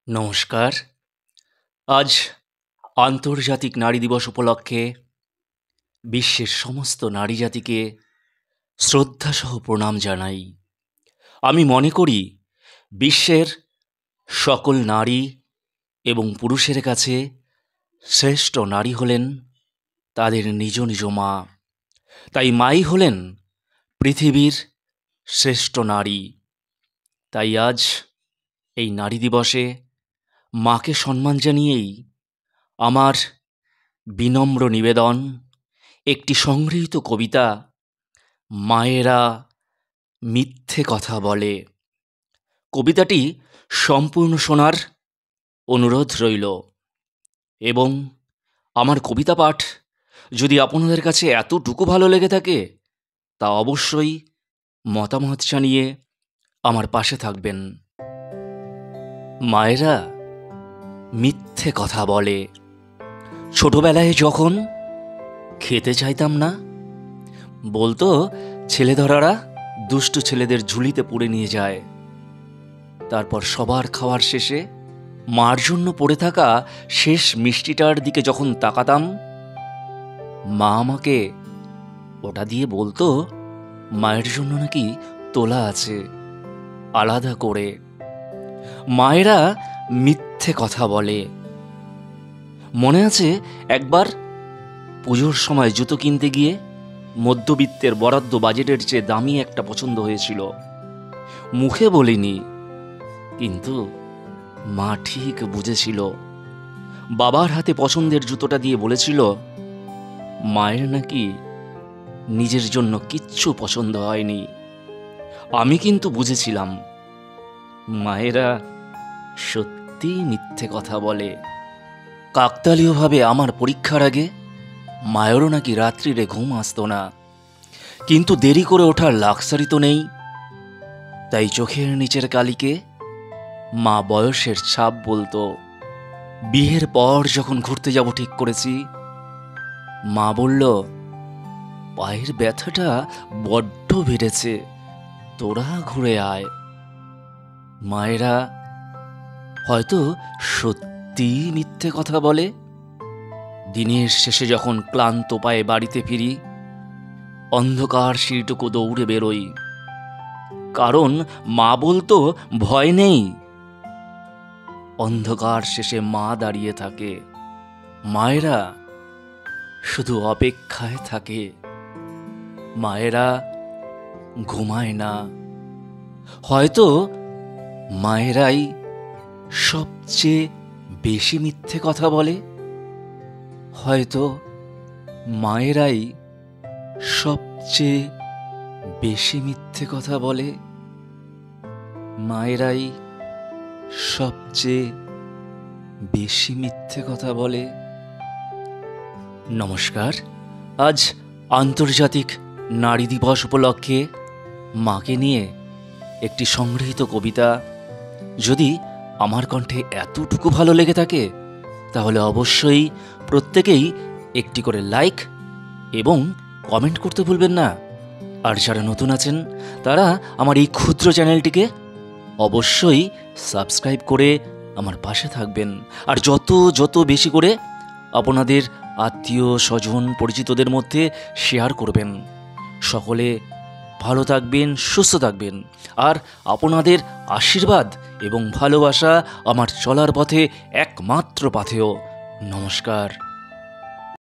নমস্কার। আজ আন্তর্জাতিক নারী দিবস উপলক্ষে বিশ্বের সমস্ত নারী জাতিকে শ্রদ্ধাসহ প্রণাম জানাই। আমি মনে করি বিশ্বের সকল নারী এবং পুরুষের কাছে শ্রেষ্ঠ নারী হলেন তাদের নিজ নিজ মা। তাই মাই হলেন পৃথিবীর শ্রেষ্ঠ নারী। তাই আজ এই নারী দিবসে মাকে সম্মান জানিয়েই আমার বিনম্র নিবেদন, একটি সংগৃহীত কবিতা মায়েরা মিথ্যে কথা বলে। কবিতাটি সম্পূর্ণ শোনার অনুরোধ রইল এবং আমার কবিতা পাঠ যদি আপনাদের কাছে এতটুকু ভালো লেগে থাকে তা অবশ্যই মতামত জানিয়ে আমার পাশে থাকবেন। মায়েরা মিথ্যে কথা বলে। ছোটবেলায় যখন খেতে চাইতাম না, বলতো ছেলেধরারা দুষ্টু ছেলেদের ঝুলিতে পুরে নিয়ে যায়। তারপর সবার খাওয়ার শেষে মার জন্য পড়ে থাকা শেষ মিষ্টিটার দিকে যখন তাকাতাম, মা আমাকে ওটা দিয়ে বলতো মায়ের জন্য নাকি তোলা আছে আলাদা করে। মায়েরা মিথ্যে কথা বলে। মনে আছে একবার পুজোর সময় জুতো কিনতে গিয়ে মধ্যবিত্তের বরাদ্দ বাজেটের চেয়ে দামি একটা পছন্দ হয়েছিল। মুখে বলিনি, কিন্তু মা ঠিক বুঝেছিল। বাবার হাতে পছন্দের জুতোটা দিয়ে বলেছিল মায়ের নাকি নিজের জন্য কিচ্ছু পছন্দ হয়নি। আমি কিন্তু বুঝেছিলাম মায়েরা সত্যিই মিথ্যে কথা বলে। কাকতালীয়ভাবে আমার পরীক্ষার আগে মায়েরও নাকি রাত্রিরে ঘুম আসতো না, কিন্তু দেরি করে ওঠার লাক্সারি তো নেই। তাই চোখের নিচের কালিকে মা বয়সের ছাপ বলতো। বিয়ের পর যখন ঘুরতে যাব ঠিক করেছি, মা বলল পায়ের ব্যথাটা বড্ড বেড়েছে, তোরা ঘুরে আয়। মায়েরা হয়তো সত্যি মিথ্যে কথা বলে। দিনের শেষে যখন ক্লান্ত পায়ে বাড়িতে ফিরি, অন্ধকার সিঁড়িটুকু দৌড়ে বেরোই, কারণ মা বলতো ভয় নেই। অন্ধকার শেষে মা দাঁড়িয়ে থাকে। মায়েরা শুধু অপেক্ষায় থাকে। মায়েরা ঘুমায় না। হয়তো মায়েরাই সবচেয়ে বেশি মিথ্যে কথা বলে। হয়তো মায়েরাই সবচেয়ে বেশি মিথ্যে কথা বলে। মায়েরাই সবচেয়ে বেশি মিথ্যে কথা বলে। নমস্কার। আজ আন্তর্জাতিক নারী দিবস উপলক্ষে মাকে নিয়ে একটি সংগৃহীত কবিতা। যদি আমার কণ্ঠে এতটুকু ভালো লেগে থাকে তাহলে অবশ্যই প্রত্যেকেই একটি করে লাইক এবং কমেন্ট করতে ভুলবেন না। আর যারা নতুন আছেন তারা আমার এই ক্ষুদ্র চ্যানেলটিকে অবশ্যই সাবস্ক্রাইব করে আমার পাশে থাকবেন। আর যত বেশি করে আপনাদের আত্মীয় স্বজন পরিচিতদের মধ্যে শেয়ার করবেন। সকলে ভালো থাকবেন, সুস্থ থাকবেন। আর আপনাদের আশীর্বাদ এবং ভালোবাসা আমার চলার পথে একমাত্র পাথেয়। নমস্কার।